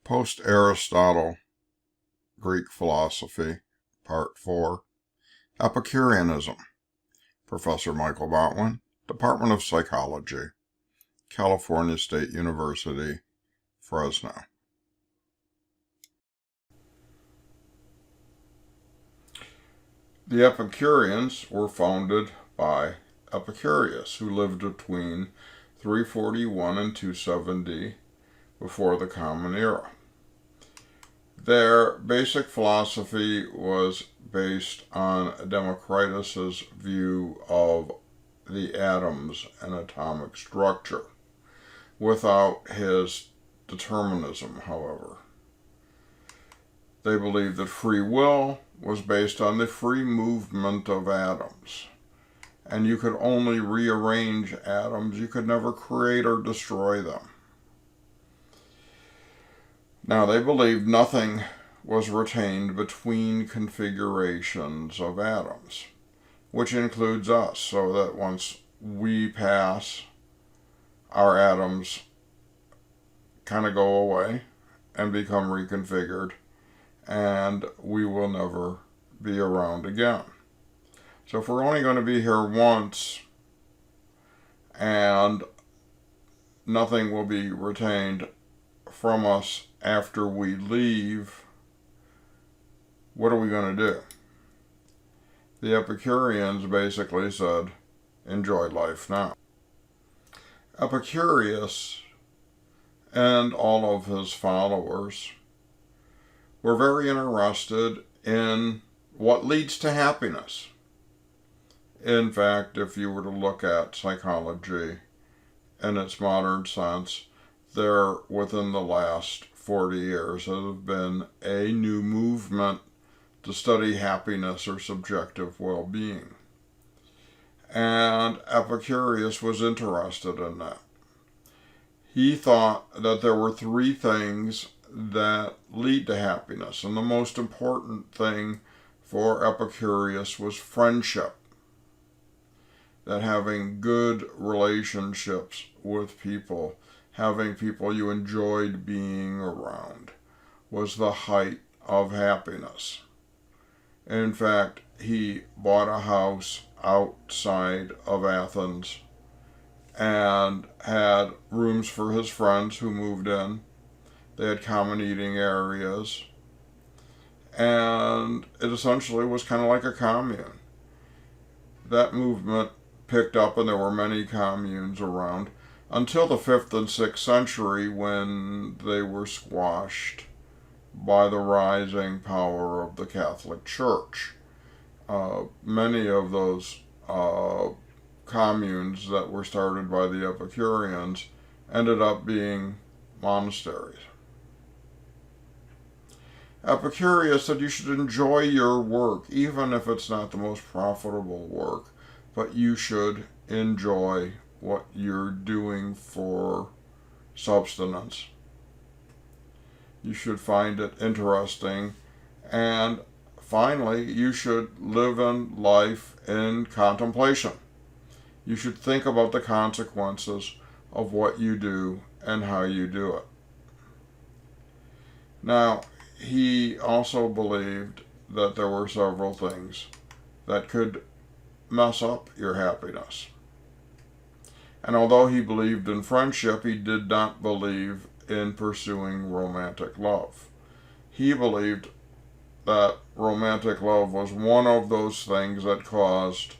Post-Aristotle, Greek Philosophy, Part 4, Epicureanism, Professor Michael Botwin, Department of Psychology, California State University, Fresno. The Epicureans were founded by Epicurious, who lived between 341 and 270 before the Common Era. Their basic philosophy was based on Democritus's view of the atoms and atomic structure, without his determinism, however. They believed that free will was based on the free movement of atoms, and you could only rearrange atoms. You could never create or destroy them. Now, they believed nothing was retained between configurations of atoms, which includes us, so that once we pass, our atoms kind of go away and become reconfigured, and we will never be around again. So if we're only going to be here once, and nothing will be retained from us after we leave, what are we going to do? The Epicureans basically said, enjoy life now. Epicurious and all of his followers were very interested in what leads to happiness. In fact, if you were to look at psychology in its modern sense, there, within the last 40 years, has been a new movement to study happiness or subjective well-being. And Epicurus was interested in that. He thought that there were three things that lead to happiness, and the most important thing for Epicurus was friendship. That having good relationships with people, having people you enjoyed being around, was the height of happiness. In fact, he bought a house outside of Athens and had rooms for his friends who moved in. They had common eating areas, and it essentially was kind of like a commune. That movement picked up, and there were many communes around, until the 5th and 6th century, when they were squashed by the rising power of the Catholic Church. Many of those communes that were started by the Epicureans ended up being monasteries. Epicurus said you should enjoy your work, even if it's not the most profitable work, but you should enjoy what you're doing for subsistence. You should find it interesting, and finally, you should live in life in contemplation. You should think about the consequences of what you do and how you do it. Now, he also believed that there were several things that could mess up your happiness. And although he believed in friendship, he did not believe in pursuing romantic love. He believed that romantic love was one of those things that caused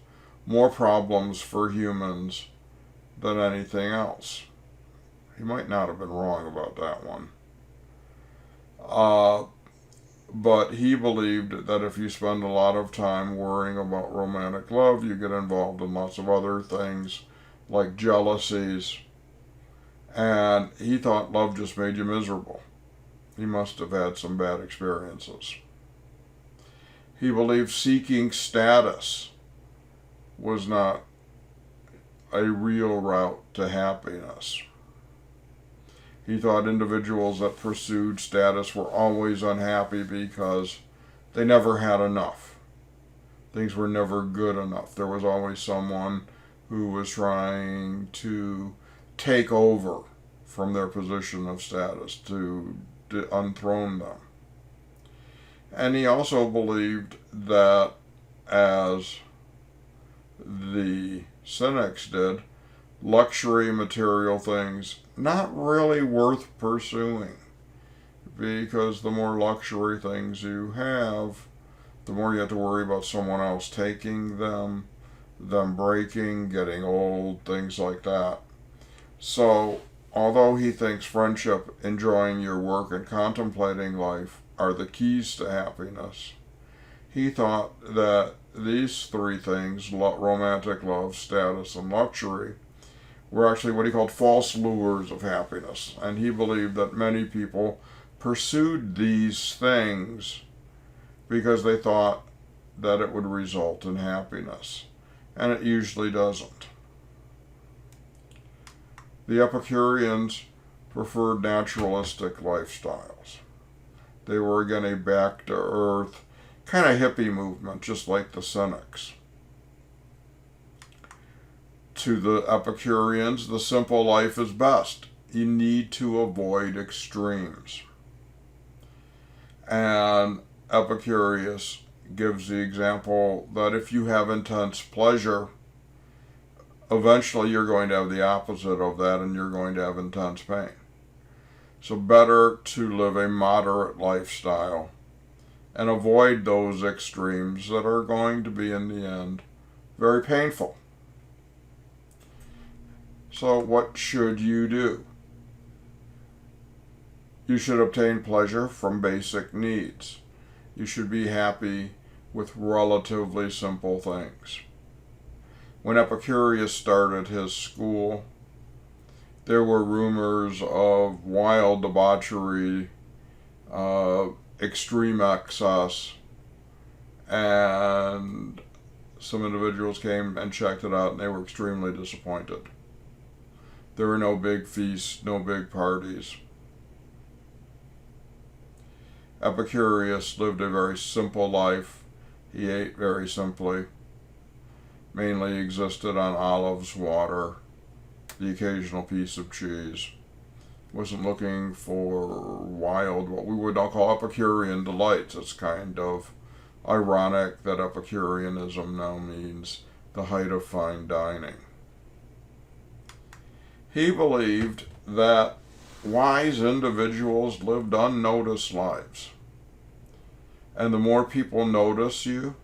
more problems for humans than anything else. He might not have been wrong about that one. But he believed that if you spend a lot of time worrying about romantic love, you get involved in lots of other things, like jealousies, and he thought love just made you miserable. He must have had some bad experiences. He believed seeking status was not a real route to happiness. He thought individuals that pursued status were always unhappy because they never had enough. Things were never good enough. There was always someone who was trying to take over from their position of status, to to unthrone them. And he also believed that, as the Cynics did, luxury material things not really worth pursuing, because the more luxury things you have, the more you have to worry about someone else taking them breaking, getting old, things like that. So, although he thinks friendship, enjoying your work, and contemplating life are the keys to happiness, he thought that these three things, romantic love, status, and luxury, were actually what he called false lures of happiness. And he believed that many people pursued these things because they thought that it would result in happiness. And it usually doesn't. The Epicureans preferred naturalistic lifestyles. They were again a back-to-earth kind of hippie movement, just like the Cynics. To the Epicureans, the simple life is best. You need to avoid extremes. And Epicurious gives the example that if you have intense pleasure, eventually you're going to have the opposite of that, and you're going to have intense pain. So better to live a moderate lifestyle and avoid those extremes that are going to be, in the end, very painful. So what should you do? You should obtain pleasure from basic needs. You should be happy with relatively simple things. When Epicurious started his school, there were rumors of wild debauchery, extreme excess, and some individuals came and checked it out, and they were extremely disappointed. There were no big feasts, no big parties. Epicurious lived a very simple life. He ate very simply, mainly existed on olives, water, the occasional piece of cheese. Wasn't looking for wild, what we would now call Epicurean delights. It's kind of ironic that Epicureanism now means the height of fine dining. He believed that wise individuals lived unnoticed lives. And the more people notice you,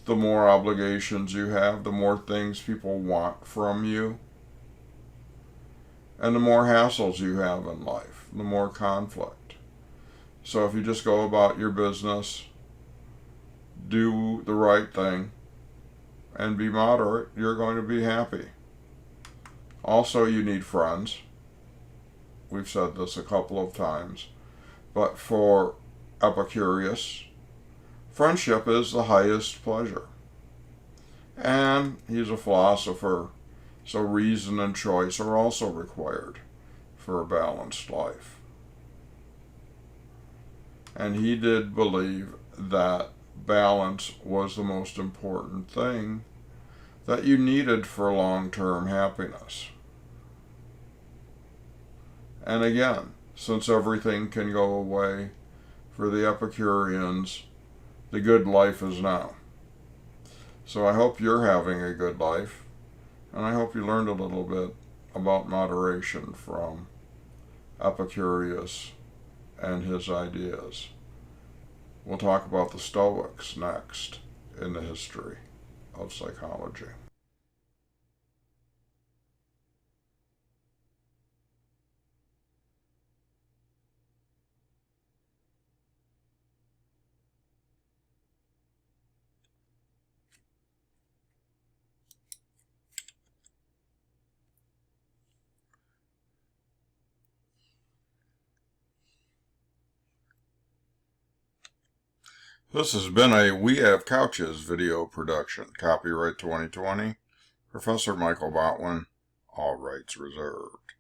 the more obligations you have, the more things people want from you, and the more hassles you have in life, the more conflict. So if you just go about your business, do the right thing, and be moderate, you're going to be happy. Also, you need friends. We've said this a couple of times. But for Epicurus, friendship is the highest pleasure. And he's a philosopher, so reason and choice are also required for a balanced life. And he did believe that balance was the most important thing that you needed for long-term happiness. And again, since everything can go away, for the Epicureans, the good life is now. So I hope you're having a good life, and I hope you learned a little bit about moderation from Epicurus and his ideas. We'll talk about the Stoics next in the history of psychology. This has been a We Have Couches video production. Copyright 2020. Professor Michael Botwin. All rights reserved.